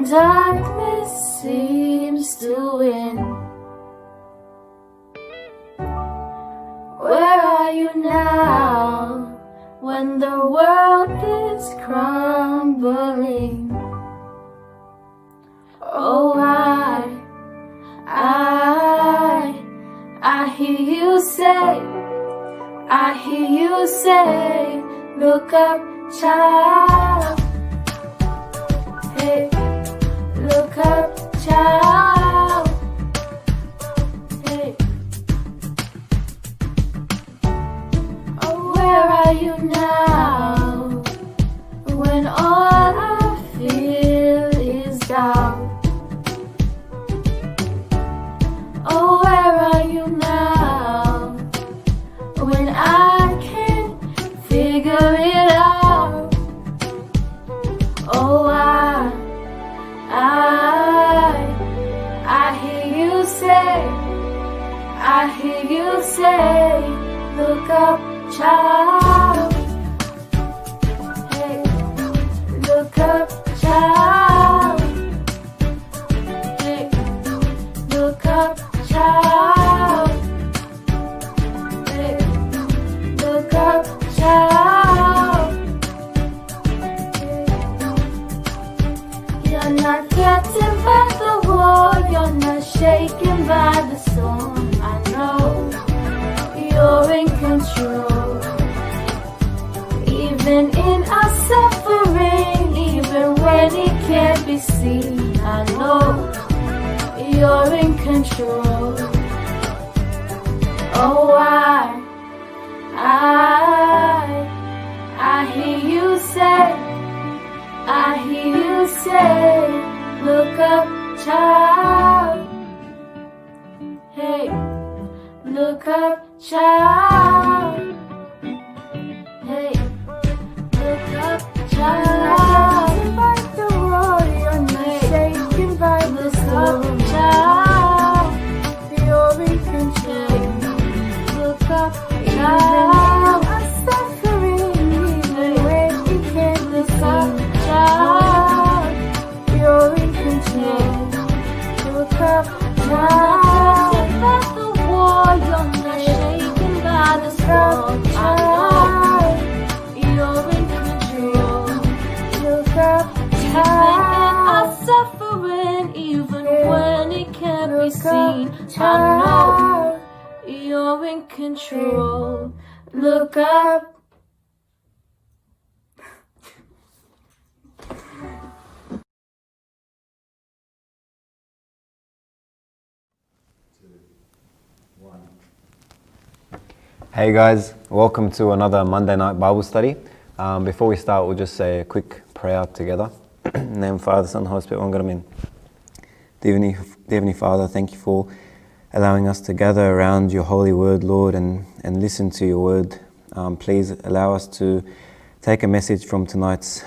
darkness seems to win. Where are you now when the world is crumbling? Oh, I hear you say, look up, child. Hey, look up, child. Hey. Oh, where are you now when all I feel is doubt? Oh, where are you now when I can't figure it out? Oh, I hear you say, look up, child. Hey, look up, child. Hey, look up, child. Hey, look up, child. Hey. You're not threatened by the war, you're not shaken by the storm. I know you're in control. Even in our suffering, even when it can't be seen, I know you're in control. Oh, I hear you say, look up, child. Hey, look up, child. Hey, look up, child. By the roar, you're not shaken by the storm, child. You're in control. Look up, child. I'm suffering, even when you can't be seen, child. You're in control. Look up, child. By the war, you're not shaken by the storm. I know you're in control. Look up, child. Even in our suffering, even when it can't be seen, I know you're in control. Look up. Hey guys, welcome to another Monday night Bible study. Before we start, we'll just say a quick prayer together. In the name of Father, Son, Holy Spirit, one God, amen. Dear Heavenly Father, thank you for allowing us to gather around your holy word, Lord, and listen to your word. Please allow us to take a message from tonight's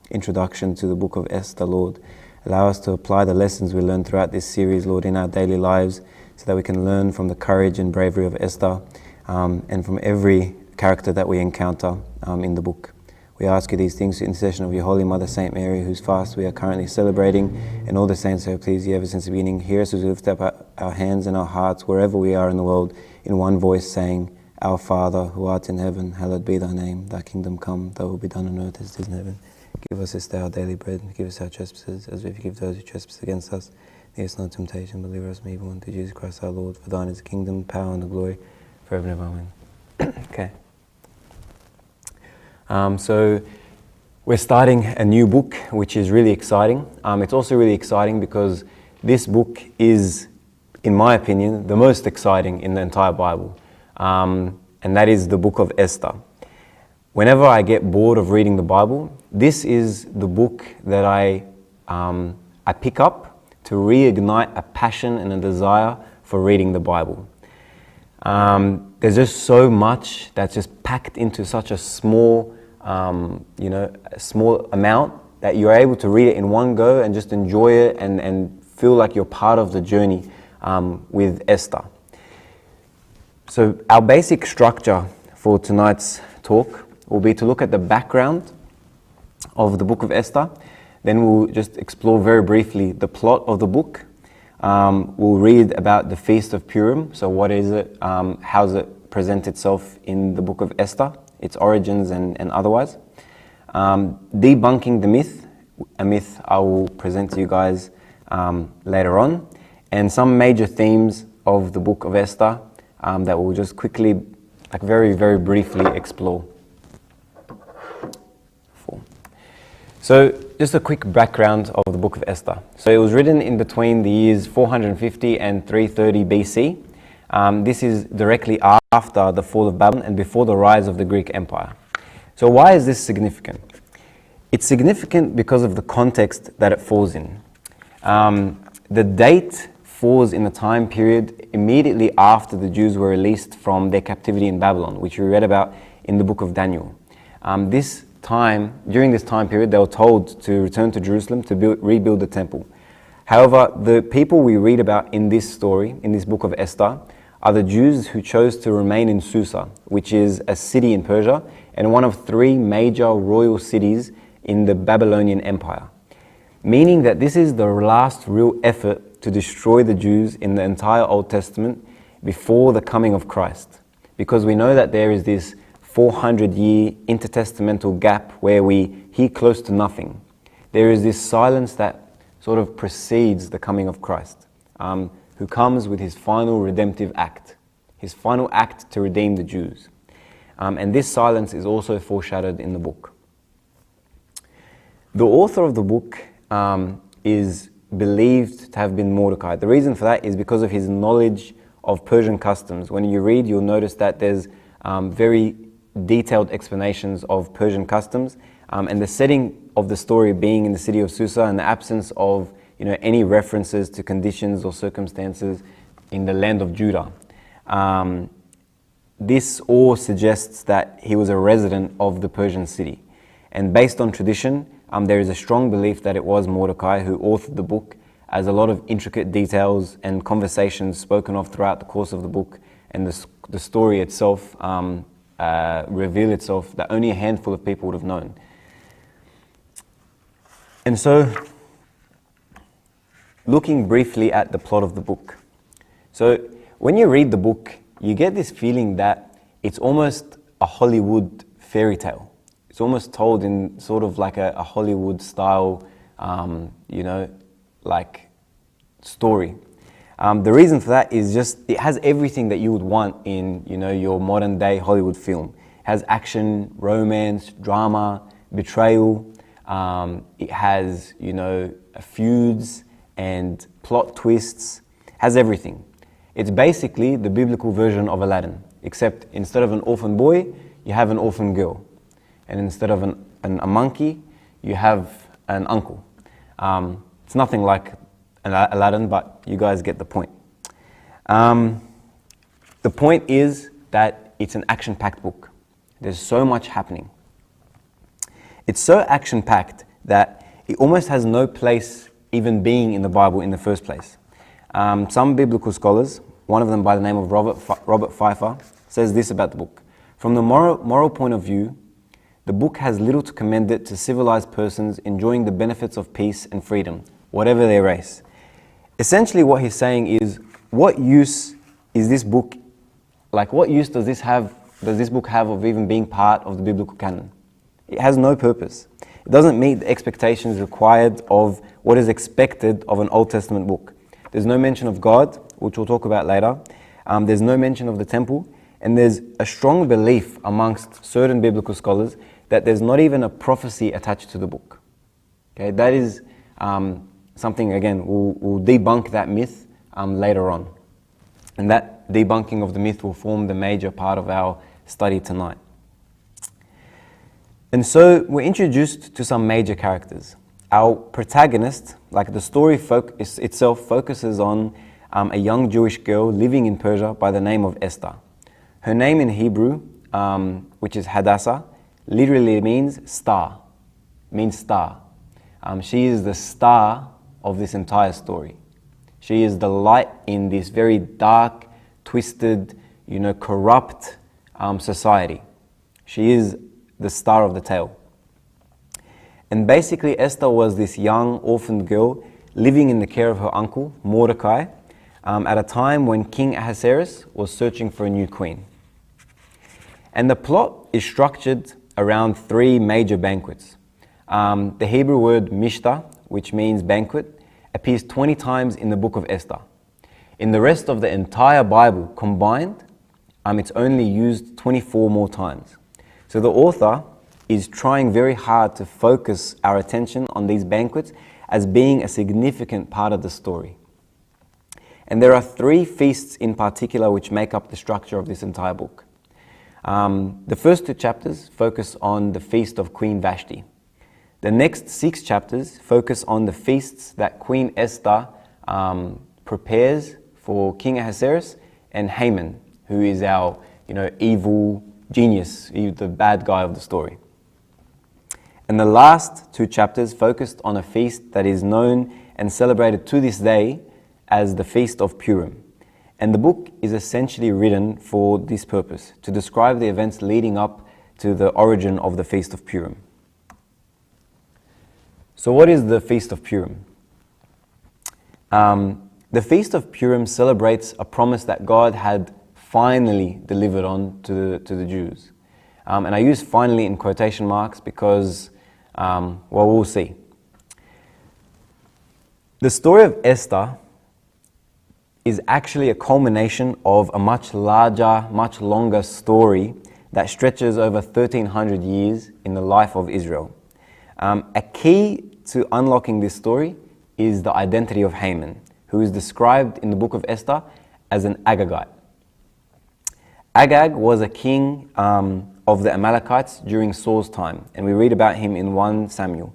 introduction to the book of Esther, Lord. Allow us to apply the lessons we learned throughout this series, Lord, in our daily lives, so that we can learn from the courage and bravery of Esther and from every character that we encounter in the book. We ask you these things through intercession of your Holy Mother, Saint Mary, whose fast we are currently celebrating, and all the saints who have pleased you ever since the beginning. Hear us as we lift up our hands and our hearts wherever we are in the world, in one voice saying, Our Father, who art in heaven, hallowed be thy name. Thy kingdom come, thy will be done on earth as it is in heaven. Give us this day our daily bread, and give us our trespasses, as we forgive those who trespass against us. Lead us not into temptation, but deliver us from evil. Through Jesus Christ our Lord, for thine is the kingdom, the power, and the glory, forever and ever. Amen. Okay. So we're starting a new book, which is really exciting. It's also really exciting because this book is, in my opinion, the most exciting in the entire Bible. And that is the book of Esther. Whenever I get bored of reading the Bible, this is the book that I pick up to reignite a passion and a desire for reading the Bible. There's just so much that's just packed into such a small, a small amount that you're able to read it in one go and just enjoy it and feel like you're part of the journey with Esther. So our basic structure for tonight's talk will be to look at the background of the book of Esther, Then we'll just explore very briefly the plot of the book. We'll read about the Feast of Purim. So what is it? How does it present itself in the book of Esther? Its origins and otherwise. Debunking the myth, a myth I will present to you guys later on. And some major themes of the book of Esther that we'll just quickly, very, very briefly explore. So just a quick background of the book of Esther. So it was written in between the years 450 and 330 BC. This is directly after the fall of Babylon and before the rise of the Greek Empire. So why is this significant? It's significant because of the context that it falls in. The date falls in the time period immediately after the Jews were released from their captivity in Babylon, which we read about in the book of Daniel. During this time period, they were told to return to Jerusalem to rebuild the temple. However, the people we read about in this story, in this book of Esther, are the Jews who chose to remain in Susa, which is a city in Persia and one of three major royal cities in the Babylonian Empire. Meaning that this is the last real effort to destroy the Jews in the entire Old Testament before the coming of Christ. Because we know that there is this 400-year intertestamental gap where we hear close to nothing. There is this silence that sort of precedes the coming of Christ, who comes with his final redemptive act, his final act to redeem the Jews. And this silence is also foreshadowed in the book. The author of the book is believed to have been Mordecai. The reason for that is because of his knowledge of Persian customs. When you read, you'll notice that there's very detailed explanations of Persian customs, and the setting of the story being in the city of Susa and the absence of any references to conditions or circumstances in the land of Judah. This all suggests that he was a resident of the Persian city. And based on tradition, there is a strong belief that it was Mordecai who authored the book, as a lot of intricate details and conversations spoken of throughout the course of the book and the story itself reveal itself that only a handful of people would have known. And so, looking briefly at the plot of the book. So, when you read the book, you get this feeling that it's almost a Hollywood fairy tale. It's almost told in sort of like a Hollywood style, story. The reason for that is just it has everything that you would want in your modern day Hollywood film. It has action, romance, drama, betrayal. It has feuds and plot twists. It has everything. It's basically the biblical version of Aladdin, except instead of an orphan boy, you have an orphan girl. And instead of a monkey, you have an uncle. It's nothing like Aladdin, but you guys get the point. The point is that it's an action-packed book. There's so much happening. It's so action-packed that it almost has no place even being in the Bible in the first place. Some biblical scholars, one of them by the name of Robert Pfeiffer, says this about the book. From the moral point of view, the book has little to commend it to civilized persons enjoying the benefits of peace and freedom, whatever their race. Essentially what he's saying is, what use is this book, what use does this book have of even being part of the biblical canon? It has no purpose. It doesn't meet the expectations required of what is expected of an Old Testament book. There's no mention of God, which we'll talk about later. There's no mention of the temple, and there's a strong belief amongst certain biblical scholars that there's not even a prophecy attached to the book. Okay, that is something, again, we'll debunk that myth later on. And that debunking of the myth will form the major part of our study tonight. And so we're introduced to some major characters. Our protagonist, the story itself focuses on a young Jewish girl living in Persia by the name of Esther. Her name in Hebrew, which is Hadassah, literally means star. She is the star of this entire story. She is the light in this very dark, twisted, corrupt society. She is the star of the tale. And basically, Esther was this young orphaned girl living in the care of her uncle, Mordecai, at a time when King Ahasuerus was searching for a new queen. And the plot is structured around three major banquets. The Hebrew word mishta, which means banquet, appears 20 times in the book of Esther. In the rest of the entire Bible combined, it's only used 24 more times. So the author is trying very hard to focus our attention on these banquets as being a significant part of the story. And there are three feasts in particular which make up the structure of this entire book. The first two chapters focus on the feast of Queen Vashti. The next 6 chapters focus on the feasts that Queen Esther prepares for King Ahasuerus and Haman, who is our evil genius, the bad guy of the story. And the last 2 chapters focused on a feast that is known and celebrated to this day as the Feast of Purim. And the book is essentially written for this purpose, to describe the events leading up to the origin of the Feast of Purim. So what is the Feast of Purim? The Feast of Purim celebrates a promise that God had finally delivered on to the Jews. And I use finally in quotation marks because, we'll see. The story of Esther is actually a culmination of a much larger, much longer story that stretches over 1,300 years in the life of Israel. A key to unlocking this story is the identity of Haman, who is described in the book of Esther as an Agagite. Agag was a king of the Amalekites during Saul's time, and we read about him in 1 Samuel.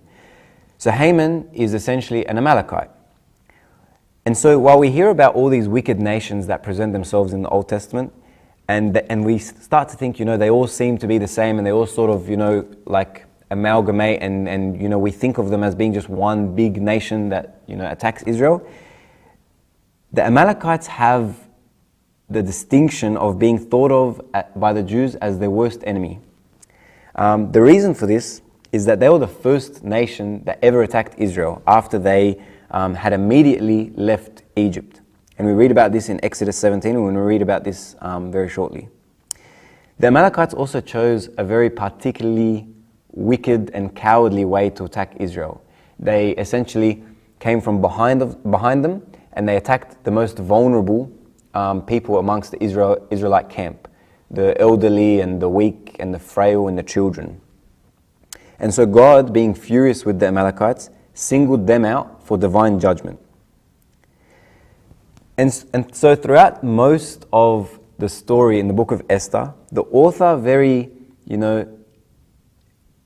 So Haman is essentially an Amalekite. And so while we hear about all these wicked nations that present themselves in the Old Testament, and we start to think, they all seem to be the same, and they all sort of, like amalgamate, and we think of them as being just one big nation that, attacks Israel. The Amalekites have the distinction of being thought of by the Jews as their worst enemy. The reason for this is that they were the first nation that ever attacked Israel after they had immediately left Egypt. And we read about this in Exodus 17, and we're going to read about this very shortly. The Amalekites also chose a very particularly wicked and cowardly way to attack Israel. They essentially came from behind them, and they attacked the most vulnerable people amongst the Israelite camp, the elderly and the weak and the frail and the children. And so God, being furious with the Amalekites, singled them out for divine judgment. And so throughout most of the story in the book of Esther, the author very,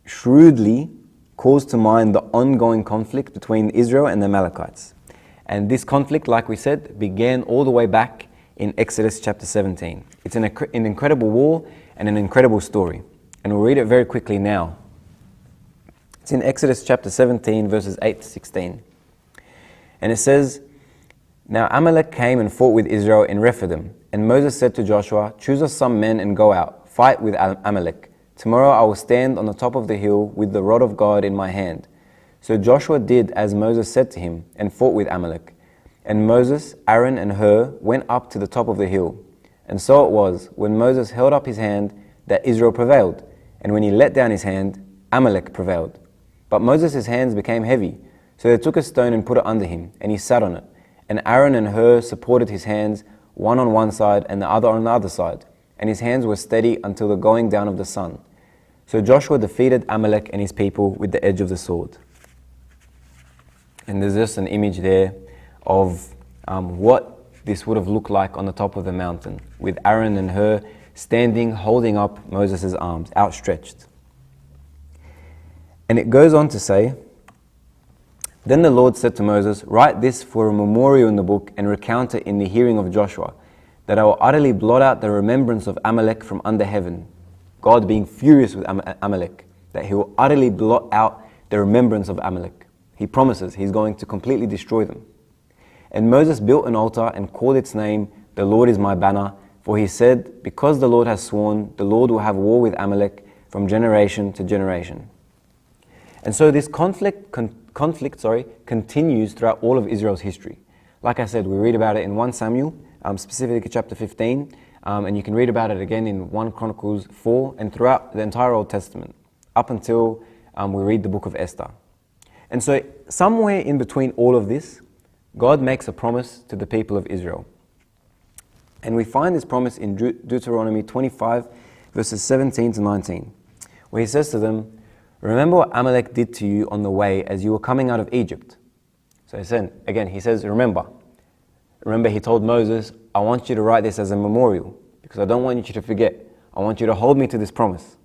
shrewdly calls to mind the ongoing conflict between Israel and the Amalekites. And this conflict, like we said, began all the way back in Exodus chapter 17. It's an incredible war and an incredible story. And we'll read it very quickly now. It's in Exodus chapter 17, verses 8 to 16. And it says, "Now Amalek came and fought with Israel in Rephidim. And Moses said to Joshua, 'Choose us some men and go out, fight with Amalek. Tomorrow I will stand on the top of the hill with the rod of God in my hand.' So Joshua did as Moses said to him and fought with Amalek. And Moses, Aaron and Hur went up to the top of the hill. And so it was, when Moses held up his hand, that Israel prevailed. And when he let down his hand, Amalek prevailed. But Moses' hands became heavy. So they took a stone and put it under him, and he sat on it. And Aaron and Hur supported his hands, one on one side and the other on the other side. And his hands were steady until the going down of the sun. So Joshua defeated Amalek and his people with the edge of the sword." And there's just an image there of what this would have looked like on the top of the mountain, with Aaron and Hur standing, holding up Moses' arms, outstretched. And it goes on to say, "Then the Lord said to Moses, 'Write this for a memorial in the book and recount it in the hearing of Joshua, that I will utterly blot out the remembrance of Amalek from under heaven.'" God being furious with Amalek, that he will utterly blot out the remembrance of Amalek. He promises he's going to completely destroy them. And Moses built an altar and called its name, "The Lord is my banner," for he said, "Because the Lord has sworn, the Lord will have war with Amalek from generation to generation." And so this conflict continues throughout all of Israel's history. Like I said, we read about it in 1 Samuel, specifically chapter 15, and you can read about it again in 1 Chronicles 4, and throughout the entire Old Testament, up until we read the book of Esther. And so somewhere in between all of this, God makes a promise to the people of Israel. And we find this promise in Deuteronomy 25, verses 17 to 19, where he says to them, "Remember what Amalek did to you on the way as you were coming out of Egypt." So he says, remember. Remember, he told Moses, "I want you to write this as a memorial because I don't want you to forget. I want you to hold me to this promise."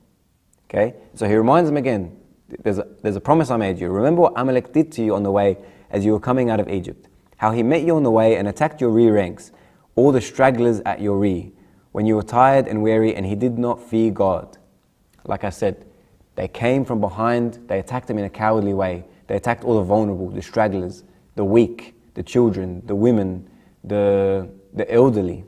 Okay? So he reminds them again, there's a promise I made you. Remember what Amalek did to you on the way as you were coming out of Egypt. How he met you on the way and attacked your rear ranks, all the stragglers at your rear, when you were tired and weary, and he did not fear God. Like I said, they came from behind, they attacked him in a cowardly way. They attacked all the vulnerable, the stragglers, the weak, the children, the women, the elderly.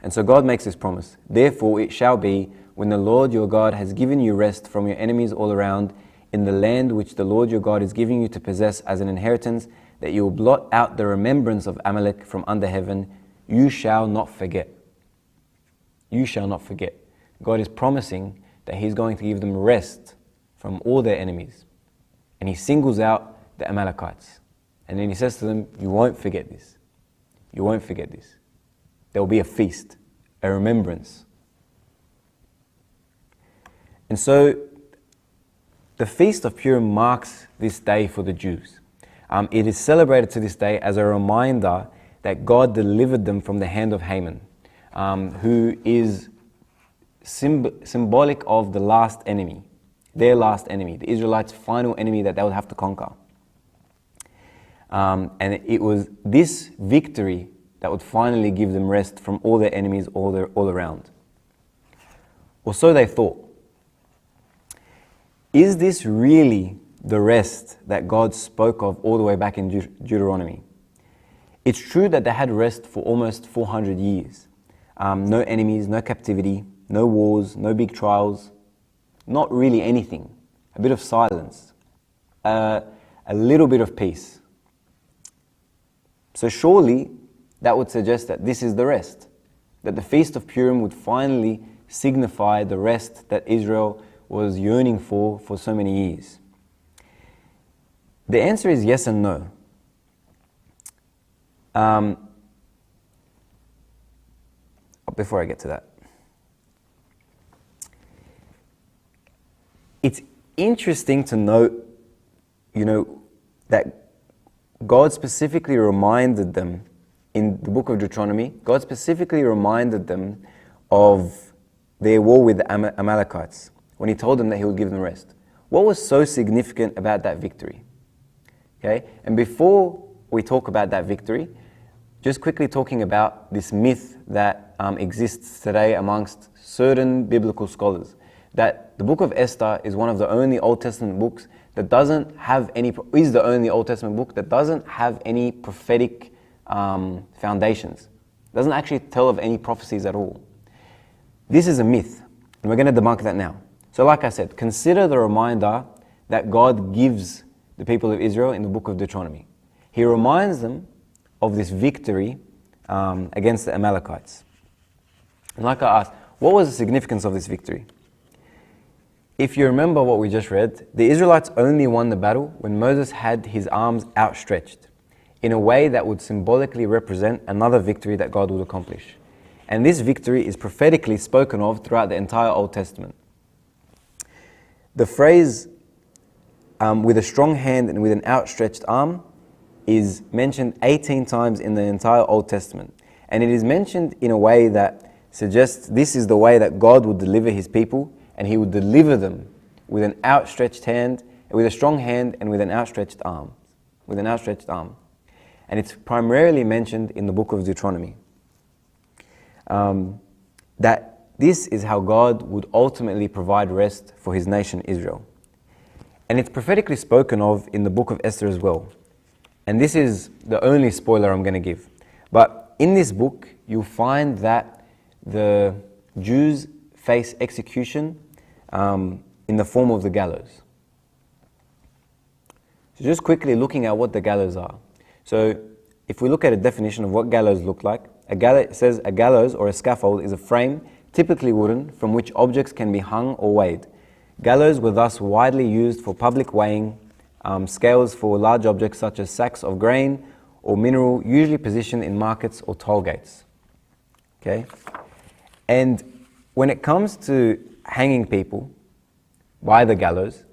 And so God makes this promise. "Therefore it shall be, when the Lord your God has given you rest from your enemies all around, in the land which the Lord your God is giving you to possess as an inheritance, that you will blot out the remembrance of Amalek from under heaven. You shall not forget." You shall not forget. God is promising that he's going to give them rest from all their enemies. And he singles out the Amalekites. And then he says to them, "You won't forget this. You won't forget this." There will be a feast, a remembrance. And so the Feast of Purim marks this day for the Jews. It is celebrated to this day as a reminder that God delivered them from the hand of Haman, who is symbolic of the last enemy, their last enemy, the Israelites' final enemy that they would have to conquer. And it was this victory that would finally give them rest from all their enemies all around. Or so they thought. Is this really the rest that God spoke of all the way back in Deuteronomy? It's true that they had rest for almost 400 years. No enemies, no captivity, no wars, no big trials, not really anything. A bit of silence, a little bit of peace. So surely that would suggest that this is the rest, that the Feast of Purim would finally signify the rest that Israel was yearning for so many years. The answer is yes and no. Before I get to that, it's interesting to note, that God specifically reminded them in the book of Deuteronomy, God specifically reminded them of their war with the Amalekites when he told them that he would give them rest. What was so significant about that victory? Okay, and before we talk about that victory, just quickly talking about this myth that exists today amongst certain biblical scholars, that the book of Esther is one of the only Old Testament books that doesn't have any, is the only Old Testament book that doesn't have any prophetic foundations. Doesn't actually tell of any prophecies at all. This is a myth, and we're going to debunk that now. So like I said, consider the reminder that God gives the people of Israel in the book of Deuteronomy. He reminds them of this victory against the Amalekites. And like I asked, what was the significance of this victory? If you remember what we just read, the Israelites only won the battle when Moses had his arms outstretched in a way that would symbolically represent another victory that God would accomplish. And this victory is prophetically spoken of throughout the entire Old Testament. The phrase with a strong hand and with an outstretched arm is mentioned 18 times in the entire Old Testament. And it is mentioned in a way that suggests this is the way that God would deliver his people, and he would deliver them with an outstretched hand, with a strong hand and with an outstretched arm. And it's primarily mentioned in the book of Deuteronomy. That this is how God would ultimately provide rest for his nation Israel. And it's prophetically spoken of in the book of Esther as well. And this is the only spoiler I'm going to give. But in this book, you'll find that the Jews face execution in the form of the gallows. So just quickly looking at what the gallows are. So if we look at a definition of what gallows look like, it says a gallows or a scaffold is a frame, typically wooden, from which objects can be hung or weighed. Gallows were thus widely used for public weighing, scales for large objects such as sacks of grain or mineral, usually positioned in markets or toll gates. Okay? And when it comes to hanging people by the gallows,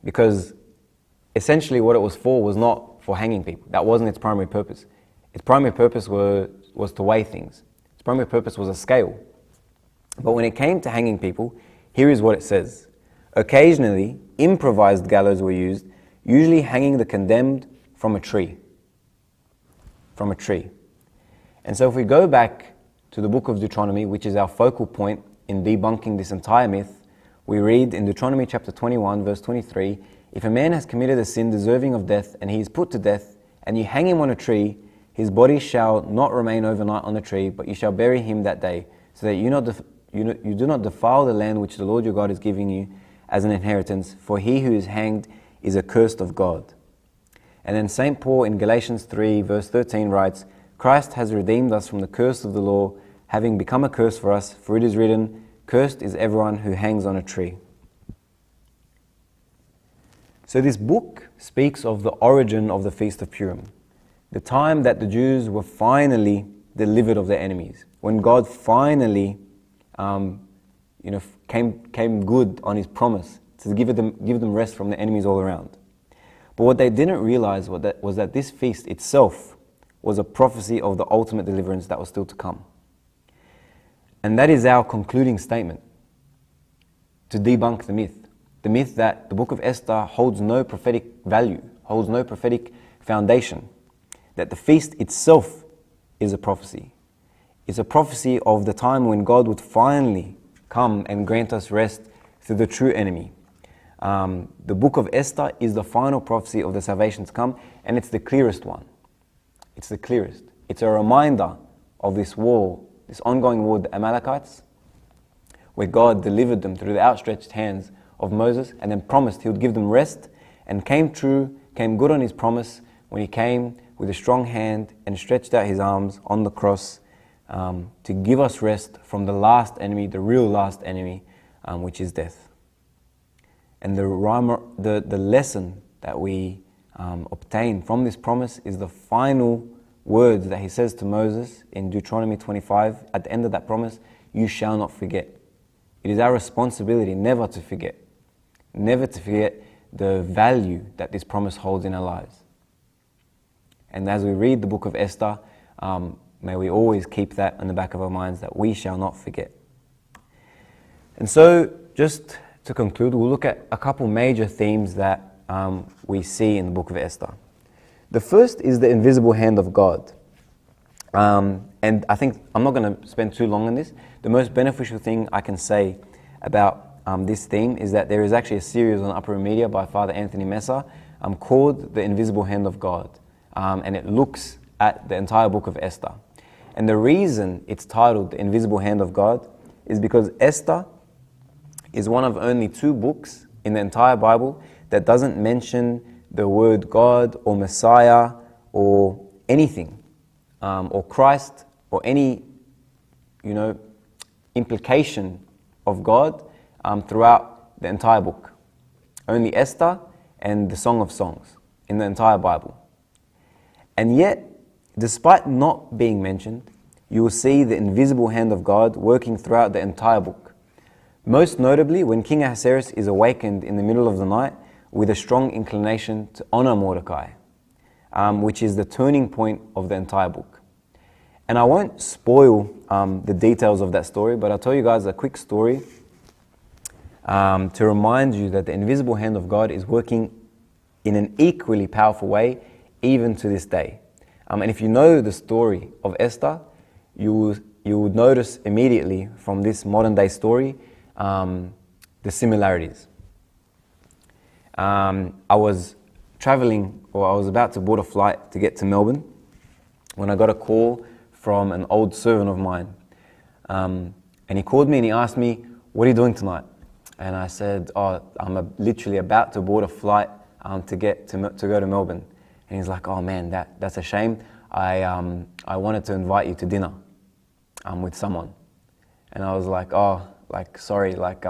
because essentially what it was for was not for hanging people. That wasn't its primary purpose. Its primary purpose was to weigh things. Its primary purpose was a scale. But when it came to hanging people, here is what it says. Occasionally, improvised gallows were used, usually hanging the condemned from a tree. From a tree. And so if we go back to the book of Deuteronomy, which is our focal point in debunking this entire myth, we read in Deuteronomy chapter 21, verse 23, if a man has committed a sin deserving of death, and he is put to death, and you hang him on a tree, his body shall not remain overnight on the tree, but you shall bury him that day, so that you do not defile the land which the Lord your God is giving you as an inheritance, for he who is hanged is accursed of God. And then St. Paul in Galatians 3, verse 13 writes, Christ has redeemed us from the curse of the law, having become a curse for us, for it is written, cursed is everyone who hangs on a tree. So this book speaks of the origin of the Feast of Purim, the time that the Jews were finally delivered of their enemies, when God finally came good on his promise to give them rest from the enemies all around. But what they didn't realize was that this feast itself was a prophecy of the ultimate deliverance that was still to come. And that is our concluding statement to debunk the myth that the book of Esther holds no prophetic value, holds no prophetic foundation, that the feast itself is a prophecy. It's a prophecy of the time when God would finally come and grant us rest through the true enemy. The book of Esther is the final prophecy of the salvation to come, and it's the clearest one. It's the clearest. It's a reminder of this war, this ongoing war with the Amalekites, where God delivered them through the outstretched hands of Moses and then promised he would give them rest, and came true, came good on his promise when he came with a strong hand and stretched out his arms on the cross to give us rest from the last enemy, the real last enemy, which is death. And the lesson that we obtain from this promise is the final words that he says to Moses in Deuteronomy 25. At the end of that promise, you shall not forget. It is our responsibility never to forget the value that this promise holds in our lives. And as we read the book of Esther, may we always keep that in the back of our minds, that we shall not forget. And so, just to conclude, we'll look at a couple major themes that we see in the book of Esther. The first is the invisible hand of God. And I think I'm not going to spend too long on this. The most beneficial thing I can say about this theme is that there is actually a series on Upper Room Media by Father Anthony Messer called The Invisible Hand of God. And it looks at the entire book of Esther. And the reason it's titled The Invisible Hand of God is because Esther is one of only 2 books in the entire Bible that doesn't mention the word God or Messiah or anything, or Christ or any, implication of God throughout the entire book. Only Esther and the Song of Songs in the entire Bible. And yet, despite not being mentioned, you will see the invisible hand of God working throughout the entire book. Most notably, when King Ahasuerus is awakened in the middle of the night with a strong inclination to honor Mordecai, which is the turning point of the entire book. And I won't spoil the details of that story, but I'll tell you guys a quick story to remind you that the invisible hand of God is working in an equally powerful way even to this day. And if you know the story of Esther, you would notice immediately from this modern day story the similarities. I was traveling, or I was about to board a flight to get to Melbourne, when I got a call from an old servant of mine. And he called me and he asked me, "What are you doing tonight?" And I said, "I'm literally about to board a flight to go to Melbourne. And he's like, oh man, that's a shame. I wanted to invite you to dinner with someone. And I was like, oh, like, sorry, like,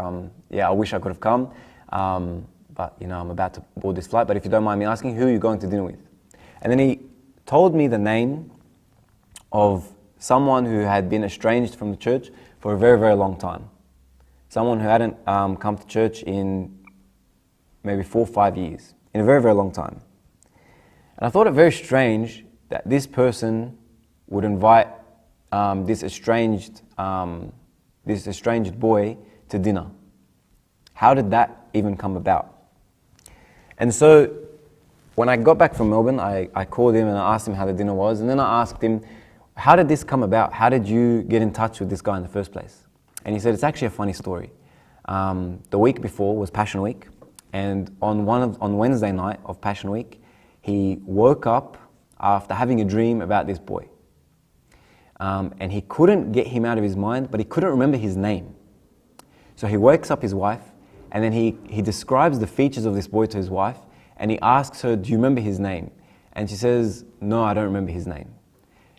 yeah, I wish I could have come. But, you know, I'm about to board this flight. But if you don't mind me asking, who are you going to dinner with? And then he told me the name of someone who had been estranged from the church for a very, very long time. Someone who hadn't come to church in maybe 4 or 5 years, in a very, very long time. And I thought it very strange that this person would invite this estranged boy to dinner. How did that even come about? And so when I got back from Melbourne, I called him and I asked him how the dinner was. And then I asked him, how did this come about? How did you get in touch with this guy in the first place? And he said, it's actually a funny story. The week before was Passion Week. And on Wednesday night of Passion Week, he woke up after having a dream about this boy. And he couldn't get him out of his mind, but he couldn't remember his name. So he wakes up his wife, and then he describes the features of this boy to his wife, and he asks her, do you remember his name? And she says, no, I don't remember his name.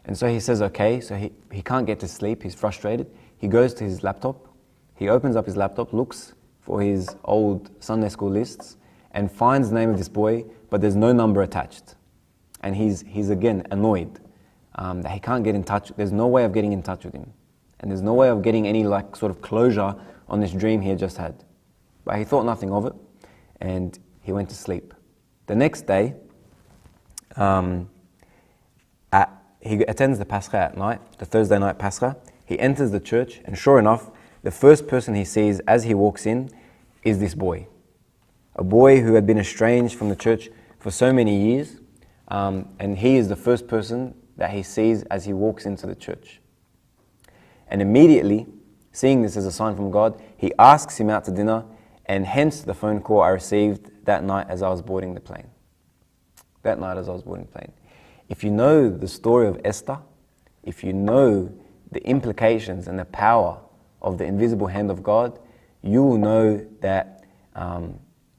And so he says, okay, so he can't get to sleep, he's frustrated. He goes to his laptop, he opens up his laptop, looks for his old Sunday school lists, and finds the name of this boy, but there's no number attached. And he's again annoyed that he can't get in touch. There's no way of getting in touch with him. And there's no way of getting any like sort of closure on this dream he had just had. But he thought nothing of it, and he went to sleep. The next day, he attends the Pascha at night, the Thursday night Pascha. He enters the church, and sure enough, the first person he sees as he walks in is this boy. A boy who had been estranged from the church for so many years, and he is the first person that he sees as he walks into the church. And immediately, seeing this as a sign from God, he asks him out to dinner, and hence the phone call I received that night as I was boarding the plane. If you know the story of Esther, if you know the implications and the power of the invisible hand of God, you will know that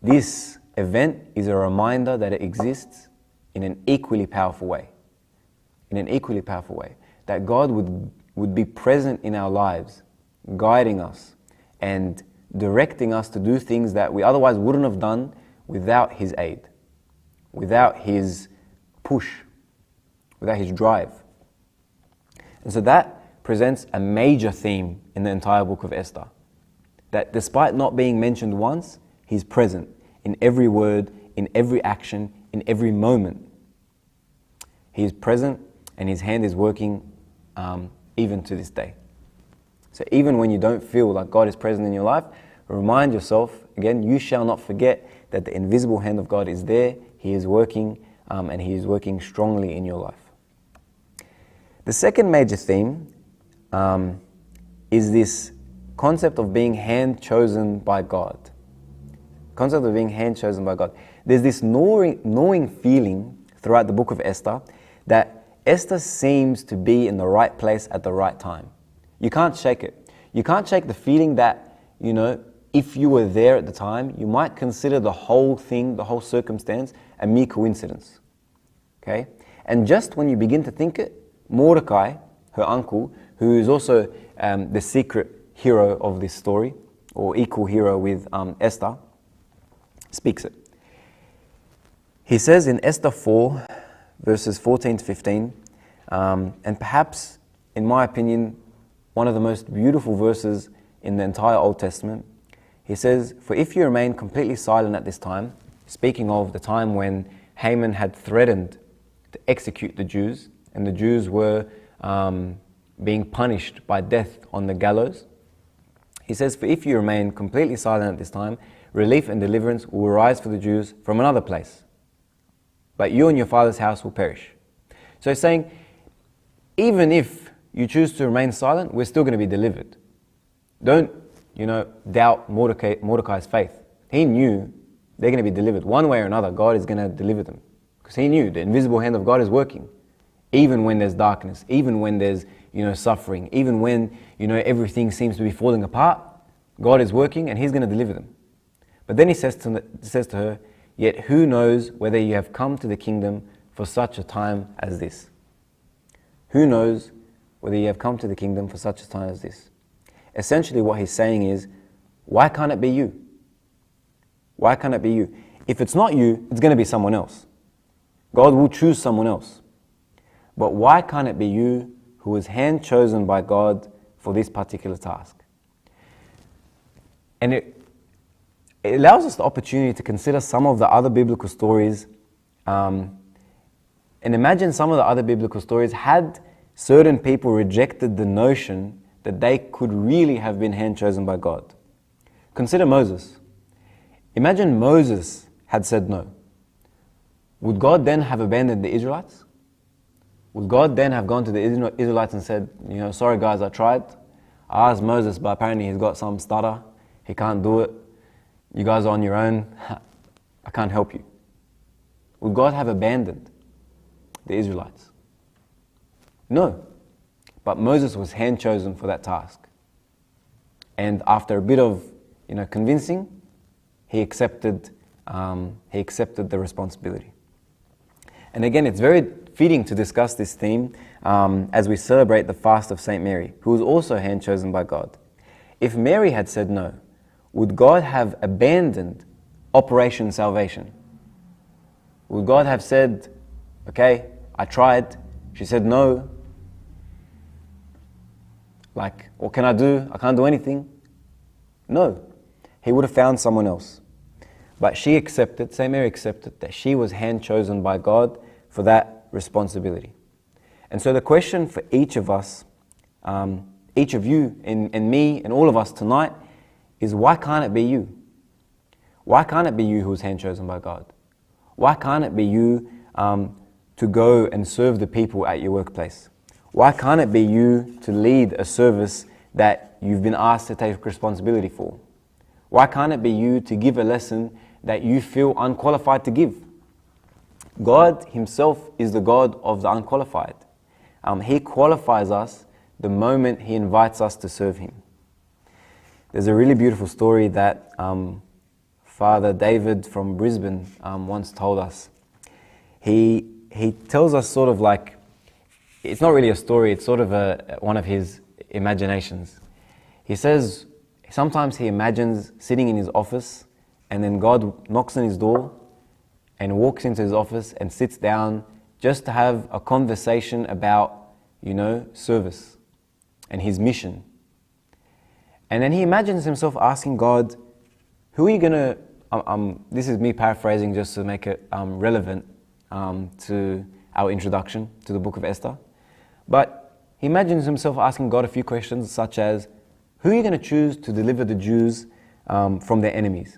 this event is a reminder that it exists in an equally powerful way. That God would be present in our lives, guiding us and directing us to do things that we otherwise wouldn't have done without His aid, without His push, without His drive. And so that presents a major theme in the entire book of Esther. That despite not being mentioned once, He's present in every word, in every action, in every moment. He is present and His hand is working even to this day. So even when you don't feel like God is present in your life, remind yourself, again, you shall not forget that the invisible hand of God is there, He is working, and He is working strongly in your life. The second major theme is this concept of being hand-chosen by God. There's this gnawing feeling throughout the book of Esther that Esther seems to be in the right place at the right time. You can't shake it. You can't shake the feeling that, if you were there at the time, you might consider the whole thing, the whole circumstance, a mere coincidence. Okay? And just when you begin to think it, Mordecai, her uncle, who is also the secret hero of this story, or equal hero with Esther, speaks it. He says in Esther 4, verses 14 to 15, and perhaps, in my opinion, one of the most beautiful verses in the entire Old Testament, he says, "For if you remain completely silent at this time," speaking of the time when Haman had threatened to execute the Jews, and the Jews were being punished by death on the gallows. He says, "For if you remain completely silent at this time, relief and deliverance will arise for the Jews from another place. But you and your father's house will perish." So he's saying, even if you choose to remain silent, we're still going to be delivered. Don't, doubt Mordecai's faith. He knew they're going to be delivered. One way or another, God is going to deliver them. Because he knew the invisible hand of God is working. Even when there's darkness, even when there's, suffering, even when, everything seems to be falling apart, God is working and He's going to deliver them. But then he says to her, Yet who knows whether you have come to the kingdom for such a time as this? Who knows whether you have come to the kingdom for such a time as this? Essentially what he's saying is, why can't it be you? Why can't it be you? If it's not you, it's going to be someone else. God will choose someone else. But why can't it be you who was hand chosen by God for this particular task? And it allows us the opportunity to consider some of the other biblical stories, and imagine some of the other biblical stories had certain people rejected the notion that they could really have been hand chosen by God. Consider Moses. Imagine Moses had said no. Would God then have abandoned the Israelites? Would God then have gone to the Israelites and said, sorry guys, I tried. I asked Moses, but apparently he's got some stutter. He can't do it. You guys are on your own. I can't help you. Would God have abandoned the Israelites? No. But Moses was hand chosen for that task. And after a bit of convincing, he accepted the responsibility. And again, it's very fitting to discuss this theme as we celebrate the fast of Saint Mary, who was also hand chosen by God. If Mary had said no, would God have abandoned Operation Salvation? Would God have said, okay, I tried, she said no, what can I do? I can't do anything. No, he would have found someone else. But Saint Mary accepted that she was hand chosen by God for that responsibility. And so the question for each of us, each of you and me and all of us tonight is, why can't it be you? Why can't it be you who is hand chosen by God? Why can't it be you to go and serve the people at your workplace? Why can't it be you to lead a service that you've been asked to take responsibility for? Why can't it be you to give a lesson that you feel unqualified to give? God himself is the God of the unqualified. He qualifies us the moment he invites us to serve him. There's a really beautiful story that Father David from Brisbane once told us. He tells us sort of like, it's not really a story, it's sort of one of his imaginations. He says sometimes he imagines sitting in his office and then God knocks on his door and walks into his office and sits down just to have a conversation about, service and his mission. And then he imagines himself asking God, who are you going to, this is me paraphrasing just to make it relevant to our introduction to the book of Esther. But he imagines himself asking God a few questions such as, who are you going to choose to deliver the Jews from their enemies?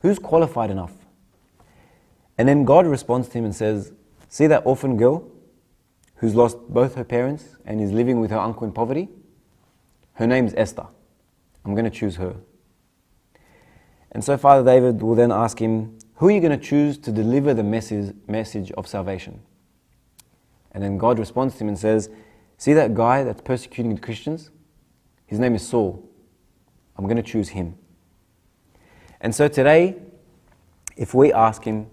Who's qualified enough? And then God responds to him and says, see that orphan girl who's lost both her parents and is living with her uncle in poverty? Her name's Esther. I'm going to choose her. And so Father David will then ask him, who are you going to choose to deliver the message of salvation? And then God responds to him and says, see that guy that's persecuting the Christians? His name is Saul. I'm going to choose him. And so today, if we ask him,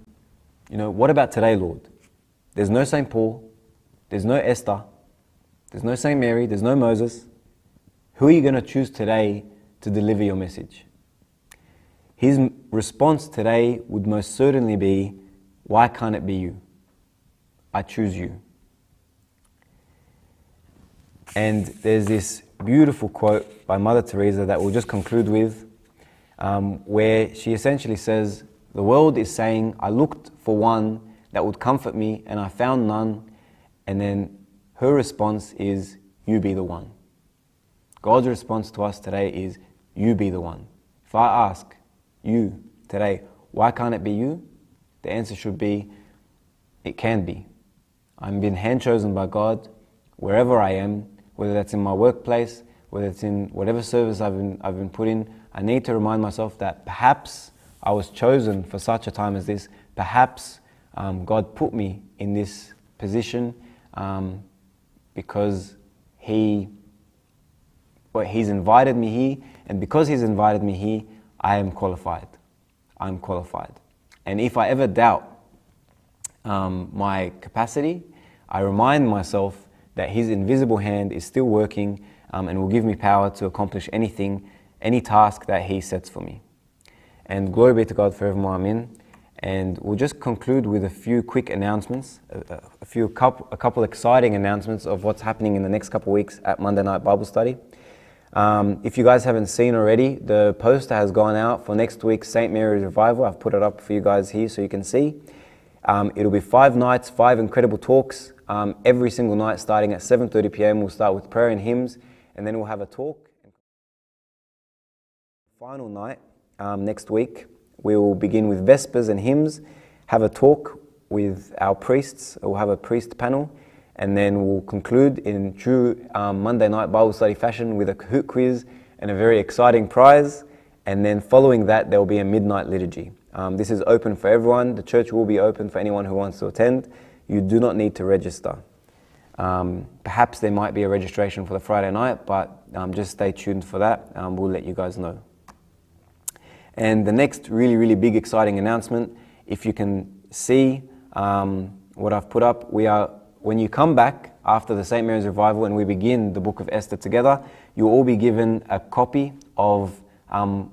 what about today, Lord? There's no St. Paul, there's no Esther, there's no St. Mary, there's no Moses. Who are you going to choose today to deliver your message? His response today would most certainly be, why can't it be you? I choose you. And there's this beautiful quote by Mother Teresa that we'll just conclude with, where she essentially says, the world is saying, I looked for one that would comfort me and I found none. And then her response is, you be the one. God's response to us today is, you be the one. If I ask you today, why can't it be you? The answer should be, it can be. I'm being hand chosen by God wherever I am, whether that's in my workplace, whether it's in whatever service I've been put in. I need to remind myself that perhaps I was chosen for such a time as this. Perhaps God put me in this position because He's invited me here, and because He's invited me here, I am qualified. I'm qualified. And if I ever doubt my capacity, I remind myself that His invisible hand is still working and will give me power to accomplish anything, any task that He sets for me. And glory be to God forevermore, amen. And we'll just conclude with a few quick announcements, a couple exciting announcements of what's happening in the next couple of weeks at Monday Night Bible Study. If you guys haven't seen already, the poster has gone out for next week's St. Mary's Revival. I've put it up for you guys here so you can see. It'll be 5 nights, 5 incredible talks. Every single night starting at 7:30 p.m. We'll start with prayer and hymns, and then we'll have a talk. Final night next week, we will begin with Vespers and hymns, have a talk with our priests. We'll have a priest panel, and then we'll conclude in true Monday night Bible study fashion with a Kahoot quiz and a very exciting prize. And then following that, there will be a midnight liturgy. This is open for everyone. The church will be open for anyone who wants to attend. You do not need to register. Perhaps there might be a registration for the Friday night, but just stay tuned for that. We'll let you guys know. And the next really, really big, exciting announcement, if you can see what I've put up, when you come back after the St. Mary's Revival and we begin the book of Esther together, you'll all be given a copy of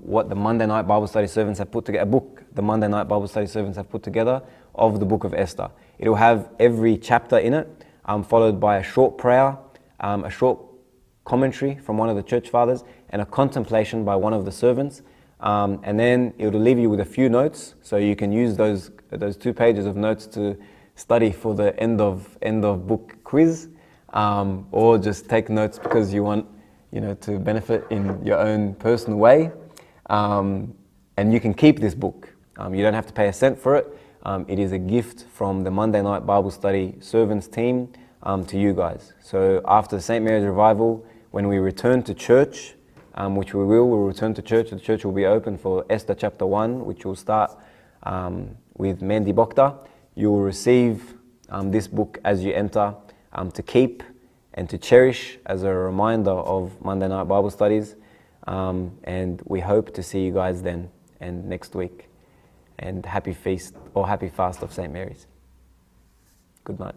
what the Monday Night Bible Study servants have put together, a book the Monday Night Bible Study servants have put together of the book of Esther. It'll have every chapter in it, followed by a short prayer, a short commentary from one of the church fathers, and a contemplation by one of the servants. And then it'll leave you with a few notes, so you can use those 2 pages of notes to study for the end of book quiz, or just take notes because you want to benefit in your own personal way. And you can keep this book. You don't have to pay a cent for it. It is a gift from the Monday Night Bible Study servants team to you guys. So after the St. Mary's Revival, when we return to church, which we'll return to church. The church will be open for Esther chapter 1, which will start with Mandy Bokta. You will receive this book as you enter to keep and to cherish as a reminder of Monday Night Bible Studies. And we hope to see you guys then and next week. And happy feast or happy fast of St. Mary's. Good night.